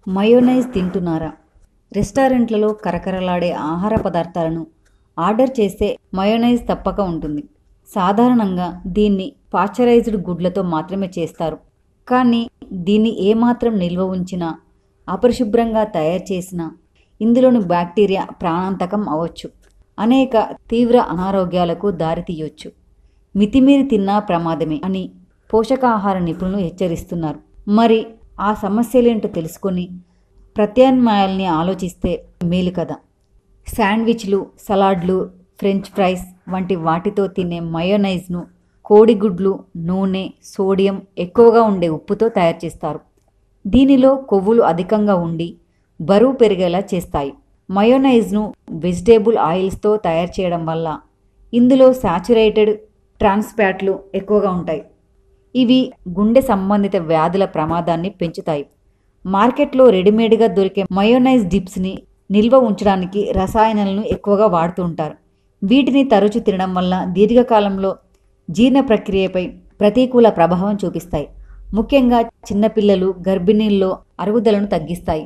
Mayonnaise తింటున్నారా? రెస్టారెంట్లలో కరకరలాడే ఆహార పదార్థాలను ఆర్డర్ చేస్తే మయోనైజ్ తప్పక ఉంటుంది. సాధారణంగా దీన్ని పాశ్చరైజ్డ్ గుడ్లతో మాత్రమే చేస్తారు. కానీ దీన్ని ఏమాత్రం నిల్వ ఉంచినా, అపరిశుభ్రంగా తయారు చేసినా ఇందులోని బ్యాక్టీరియా ప్రాణాంతకం అవ్వచ్చు. అనేక తీవ్ర అనారోగ్యాలకు దారితీయొచ్చు. మితిమీరి తిన్నా ప్రమాదమే అని పోషకాహార నిపుణులు హెచ్చరిస్తున్నారు. మరి ఆ సమస్యలేంటో తెలుసుకొని ప్రత్యామ్నాయాల్ని ఆలోచిస్తే మేలు కదా. శాండ్విచ్లు, సలాడ్లు, ఫ్రెంచ్ ఫ్రైస్ వంటి వాటితో తినే మయోనైజ్ను కోడిగుడ్లు, నూనె, సోడియం ఎక్కువగా ఉండే ఉప్పుతో తయారు చేస్తారు. దీనిలో కొవ్వులు అధికంగా ఉండి బరువు పెరిగేలా చేస్తాయి. మయోనైజ్ను వెజిటేబుల్ ఆయిల్స్తో తయారు చేయడం వల్ల ఇందులో సాచురేటెడ్ ట్రాన్స్ ఫ్యాట్లు ఎక్కువగా ఉంటాయి. ఇవి గుండె సంబంధిత వ్యాధుల ప్రమాదాన్ని పెంచుతాయి. మార్కెట్లో రెడీమేడ్గా దొరికే మయోనైజ్ డిప్స్ని నిల్వ ఉంచడానికి రసాయనాలను ఎక్కువగా వాడుతూ ఉంటారు. వీటిని తరచూ తినడం వల్ల దీర్ఘకాలంలో జీర్ణ ప్రక్రియపై ప్రతికూల ప్రభావం చూపిస్తాయి. ముఖ్యంగా చిన్నపిల్లలు, గర్భిణీల్లో అరుగుదలను తగ్గిస్తాయి.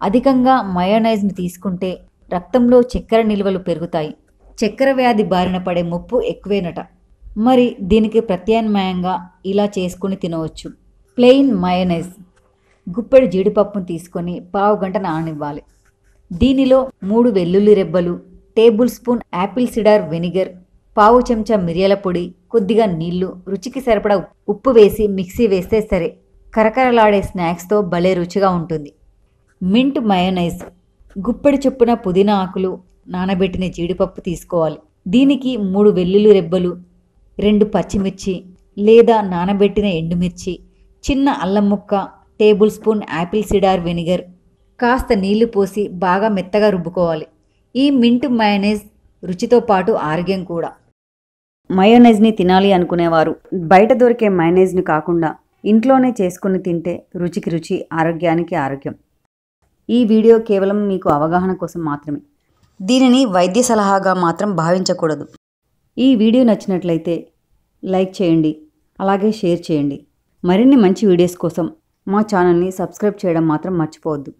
అధికంగా మయోనైజ్ని తీసుకుంటే రక్తంలో చక్కెర నిల్వలు పెరుగుతాయి. చక్కెర వ్యాధి బారిన పడే ముప్పు ఎక్కువేనట. మరి దీనికి ప్రత్యామ్నాయంగా ఇలా చేసుకుని తినవచ్చు. Plain mayonnaise. గుప్పెడు జీడిపప్పును తీసుకొని పావు గంట నాననివ్వాలి. దీనిలో 3 వెల్లుల్లి రెబ్బలు, table spoon Apple cider vinegar, పావు చెంచా మిరియాల పొడి, కొద్దిగా నీళ్లు, రుచికి సరిపడా ఉప్పు వేసి మిక్సీ వేస్తే సరే. కరకరలాడే స్నాక్స్తో భలే రుచిగా ఉంటుంది. Mint mayonnaise. గుప్పెడు చొప్పున పుదీనా ఆకులు, నానబెట్టిన జీడిపప్పు తీసుకోవాలి. దీనికి 3 వెల్లుల్లి రెబ్బలు, 2 పచ్చిమిర్చి లేదా నానబెట్టిన ఎండుమిర్చి, చిన్న అల్లం ముక్క, table spoon Apple cider vinegar, కాస్త నీళ్లు పోసి బాగా మెత్తగా రుబ్బుకోవాలి. ఈ మింట్ మయోనైజ్ రుచితో పాటు ఆరోగ్యం కూడా. మయోనైజ్ని తినాలి అనుకునేవారు బయట దొరికే మయోనైజ్ని కాకుండా ఇంట్లోనే చేసుకుని తింటే రుచికి రుచి, ఆరోగ్యానికి ఆరోగ్యం. ఈ వీడియో కేవలం మీకు అవగాహన కోసం మాత్రమే. దీనిని వైద్య సలహాగా మాత్రం భావించకూడదు. ఈ వీడియో నచ్చినట్లయితే లైక్ చేయండి, అలాగే షేర్ చేయండి. మరిన్ని మంచి వీడియోస్ కోసం మా ఛానల్ని సబ్స్క్రైబ్ చేయడం మాత్రం మర్చిపోవద్దు.